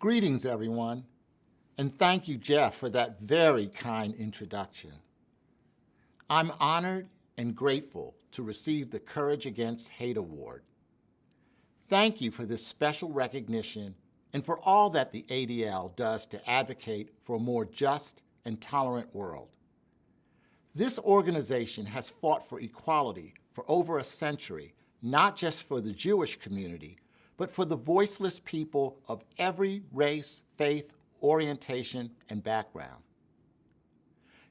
Greetings, everyone, and thank you, Jeff, for that very kind introduction. I'm honored and grateful to receive the Courage Against Hate Award. Thank you for this special recognition and for all that the ADL does to advocate for a more just and tolerant world. This organization has fought for equality for over a century, not just for the Jewish community, but for the voiceless people of every race, faith, orientation, and background.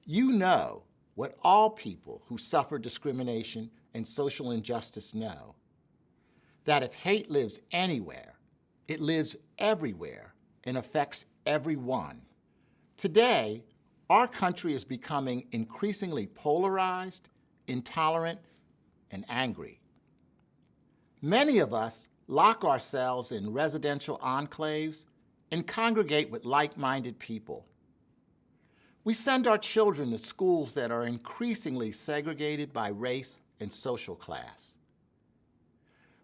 You know what all people who suffer discrimination and social injustice know, that if hate lives anywhere, it lives everywhere and affects everyone. Today, our country is becoming increasingly polarized, intolerant, and angry. Many of us lock ourselves in residential enclaves and congregate with like-minded people. We send our children to schools that are increasingly segregated by race and social class.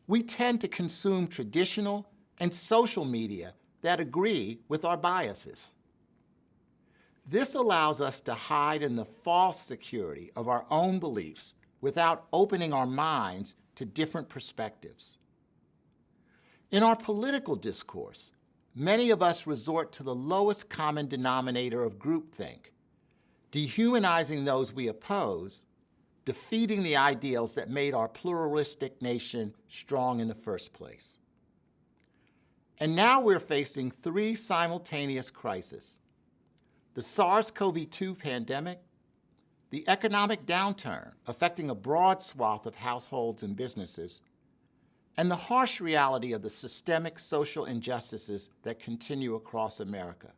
We tend to consume traditional and social media that agree with our biases. This allows us to hide in the false security of our own beliefs without opening our minds to different perspectives. In our political discourse, many of us resort to the lowest common denominator of groupthink, dehumanizing those we oppose, defeating the ideals that made our pluralistic nation strong in the first place. And now we're facing three simultaneous crises: the SARS-CoV-2 pandemic, the economic downturn affecting a broad swath of households and businesses, and the harsh reality of the systemic social injustices that continue across America.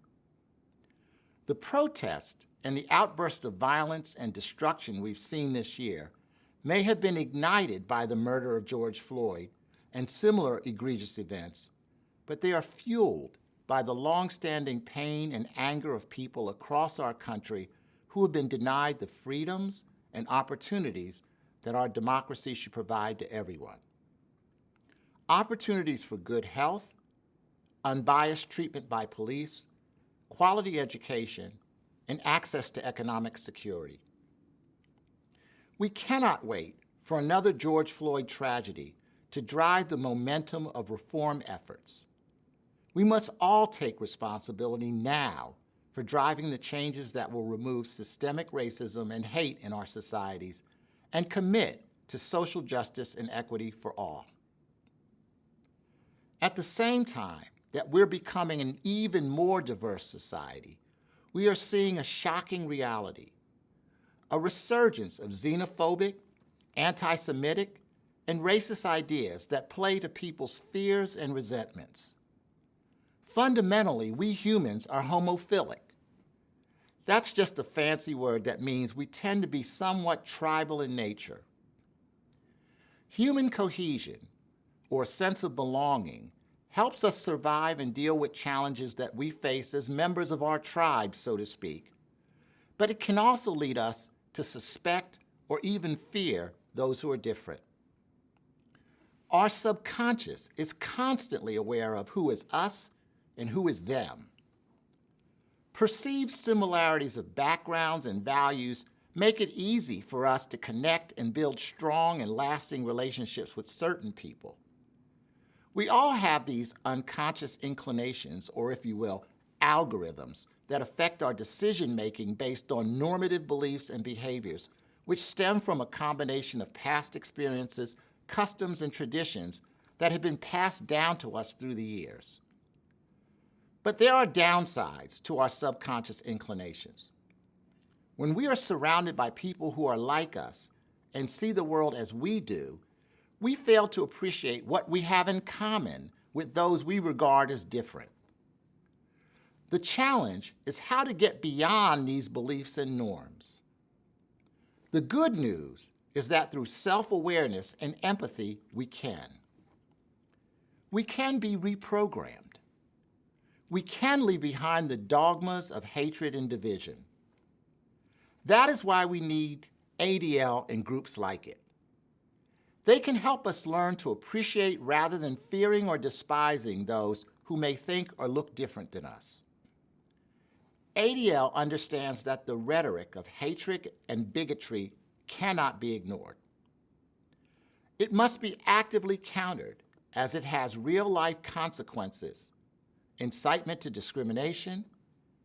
The protests and the outbursts of violence and destruction we've seen this year may have been ignited by the murder of George Floyd and similar egregious events, but they are fueled by the long-standing pain and anger of people across our country who have been denied the freedoms and opportunities that our democracy should provide to everyone. Opportunities for good health, unbiased treatment by police, quality education, and access to economic security. We cannot wait for another George Floyd tragedy to drive the momentum of reform efforts. We must all take responsibility now for driving the changes that will remove systemic racism and hate in our societies and commit to social justice and equity for all. At the same time that we're becoming an even more diverse society, we are seeing a shocking reality: a resurgence of xenophobic, anti-Semitic, and racist ideas that play to people's fears and resentments. Fundamentally, we humans are homophilic. That's just a fancy word that means we tend to be somewhat tribal in nature. Human cohesion, or sense of belonging, helps us survive and deal with challenges that we face as members of our tribe, so to speak. But it can also lead us to suspect or even fear those who are different. Our subconscious is constantly aware of who is us and who is them. Perceived similarities of backgrounds and values make it easy for us to connect and build strong and lasting relationships with certain people. We all have these unconscious inclinations, or if you will, algorithms, that affect our decision-making based on normative beliefs and behaviors, which stem from a combination of past experiences, customs, and traditions that have been passed down to us through the years. But there are downsides to our subconscious inclinations. When we are surrounded by people who are like us and see the world as we do, we fail to appreciate what we have in common with those we regard as different. The challenge is how to get beyond these beliefs and norms. The good news is that through self-awareness and empathy, we can. We can be reprogrammed. We can leave behind the dogmas of hatred and division. That is why we need ADL and groups like it. They can help us learn to appreciate rather than fearing or despising those who may think or look different than us. ADL understands that the rhetoric of hatred and bigotry cannot be ignored. It must be actively countered as it has real-life consequences: incitement to discrimination,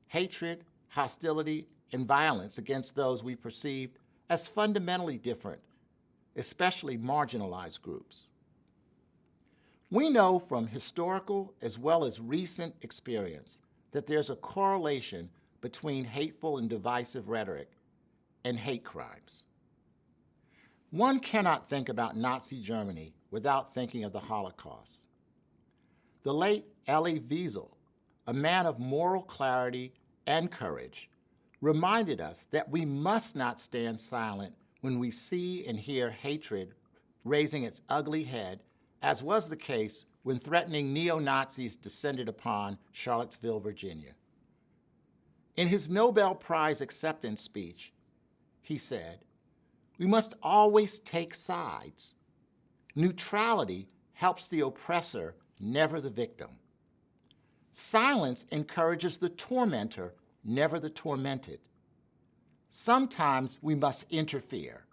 hatred, hostility, and violence against those we perceive as fundamentally different, especially marginalized groups. We know from historical as well as recent experience that there's a correlation between hateful and divisive rhetoric and hate crimes. One cannot think about Nazi Germany without thinking of the Holocaust. The late Elie Wiesel, a man of moral clarity and courage, reminded us that we must not stand silent when we see and hear hatred raising its ugly head, as was the case when threatening neo-Nazis descended upon Charlottesville, Virginia. In his Nobel Prize acceptance speech, he said, "We must always take sides. Neutrality helps the oppressor, never the victim. Silence encourages the tormentor, never the tormented. Sometimes we must interfere.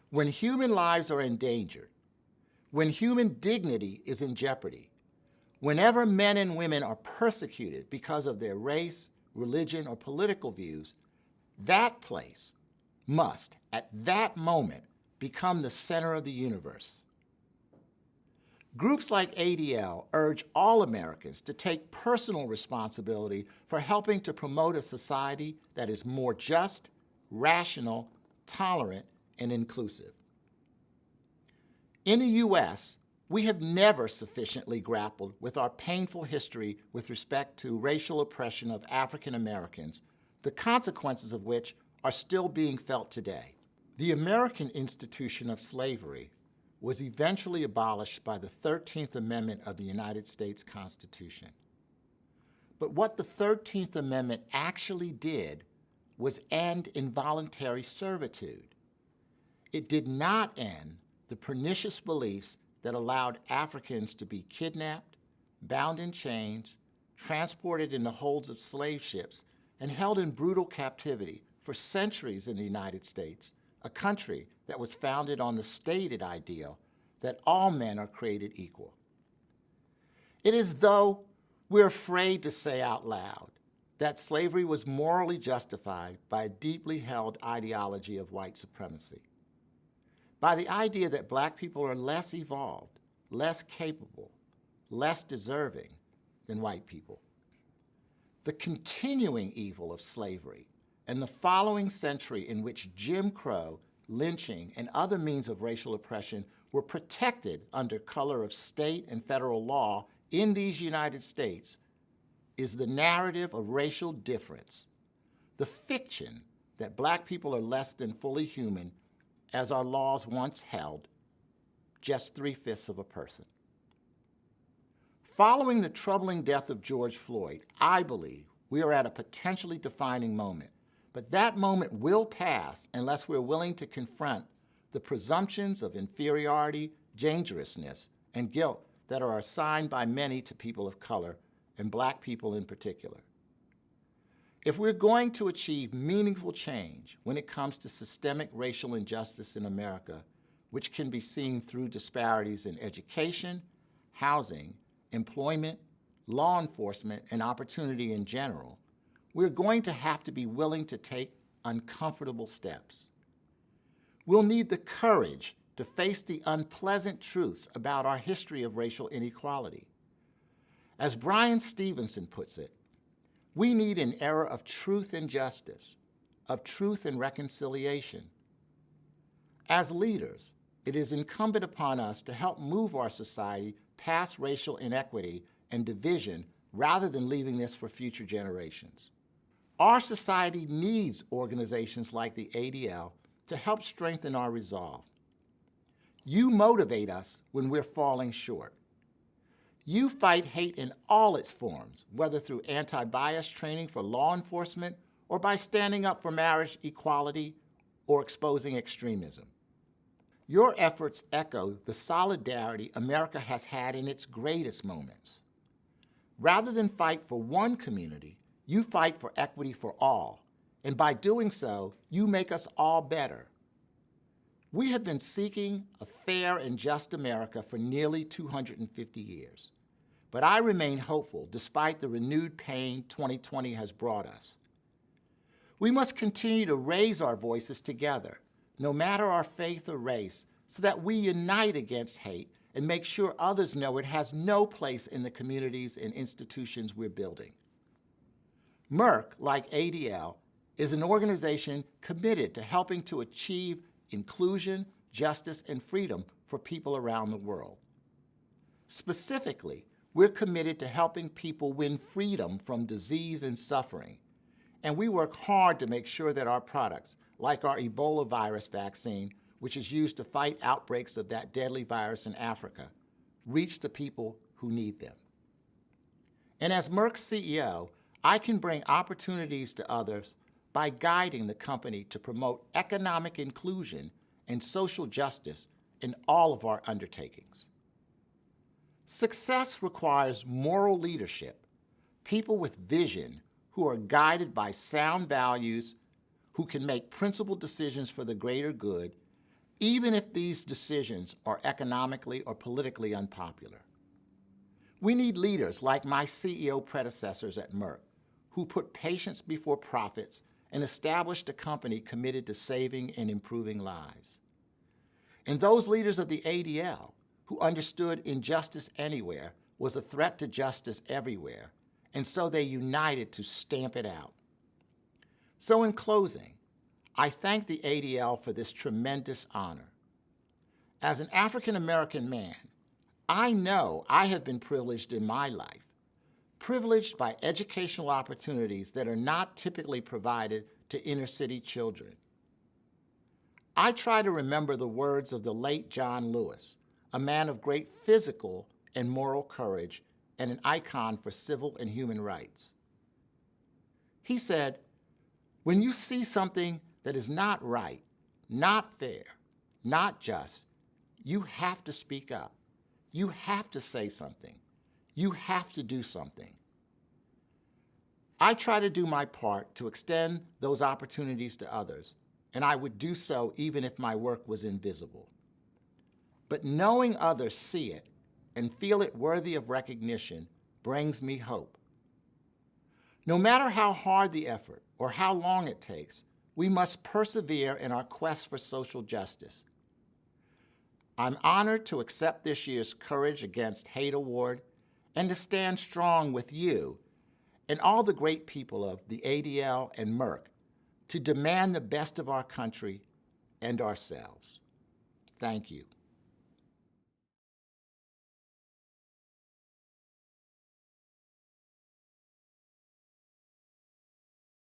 When human lives are endangered, when human dignity is in jeopardy, whenever men and women are persecuted because of their race, religion, or political views, that place must, at that moment, become the center of the universe." Groups like ADL urge all Americans to take personal responsibility for helping to promote a society that is more just, rational, tolerant, and inclusive. In the U.S., we have never sufficiently grappled with our painful history with respect to racial oppression of African Americans, the consequences of which are still being felt today. The American institution of slavery was eventually abolished by the 13th Amendment of the United States Constitution. But what the 13th Amendment actually did was end involuntary servitude. It did not end the pernicious beliefs that allowed Africans to be kidnapped, bound in chains, transported in the holds of slave ships, and held in brutal captivity for centuries in the United States, a country that was founded on the stated ideal that all men are created equal. It is though we're afraid to say out loud that slavery was morally justified by a deeply held ideology of white supremacy, by the idea that black people are less evolved, less capable, less deserving than white people. The continuing evil of slavery and the following century in which Jim Crow, lynching, and other means of racial oppression were protected under color of state and federal law in these United States is the narrative of racial difference, the fiction that black people are less than fully human, as our laws once held, just 3/5 of a person. Following the troubling death of George Floyd, I believe we are at a potentially defining moment, but that moment will pass unless we're willing to confront the presumptions of inferiority, dangerousness, and guilt that are assigned by many to people of color, and black people in particular. If we're going to achieve meaningful change when it comes to systemic racial injustice in America, which can be seen through disparities in education, housing, employment, law enforcement, and opportunity in general, we're going to have to be willing to take uncomfortable steps. We'll need the courage to face the unpleasant truths about our history of racial inequality. As Brian Stevenson puts it, we need an era of truth and justice, of truth and reconciliation. As leaders, it is incumbent upon us to help move our society past racial inequity and division rather than leaving this for future generations. Our society needs organizations like the ADL to help strengthen our resolve. You motivate us when we're falling short. You fight hate in all its forms, whether through anti-bias training for law enforcement or by standing up for marriage equality or exposing extremism. Your efforts echo the solidarity America has had in its greatest moments. Rather than fight for one community, you fight for equity for all, and by doing so, you make us all better. We have been seeking a fair and just America for nearly 250 years, but I remain hopeful despite the renewed pain 2020 has brought us. We must continue to raise our voices together, no matter our faith or race, so that we unite against hate and make sure others know it has no place in the communities and institutions we're building. Merck, like ADL, is an organization committed to helping to achieve inclusion, justice, and freedom for people around the world. Specifically, we're committed to helping people win freedom from disease and suffering, and we work hard to make sure that our products, like our Ebola virus vaccine, which is used to fight outbreaks of that deadly virus in Africa, reach the people who need them. And as Merck's CEO, I can bring opportunities to others by guiding the company to promote economic inclusion and social justice in all of our undertakings. Success requires moral leadership, people with vision who are guided by sound values, who can make principled decisions for the greater good, even if these decisions are economically or politically unpopular. We need leaders like my CEO predecessors at Merck, who put patients before profits and established a company committed to saving and improving lives. And those leaders of the ADL, who understood injustice anywhere was a threat to justice everywhere, and so they united to stamp it out. So in closing, I thank the ADL for this tremendous honor. As an African-American man, I know I have been privileged in my life, privileged by educational opportunities that are not typically provided to inner-city children. I try to remember the words of the late John Lewis, a man of great physical and moral courage and an icon for civil and human rights. He said, "When you see something that is not right, not fair, not just, you have to speak up. You have to say something. You have to do something." I try to do my part to extend those opportunities to others, and I would do so even if my work was invisible. But knowing others see it and feel it worthy of recognition brings me hope. No matter how hard the effort or how long it takes, we must persevere in our quest for social justice. I'm honored to accept this year's Courage Against Hate Award and to stand strong with you and all the great people of the ADL and Merck to demand the best of our country and ourselves. Thank you.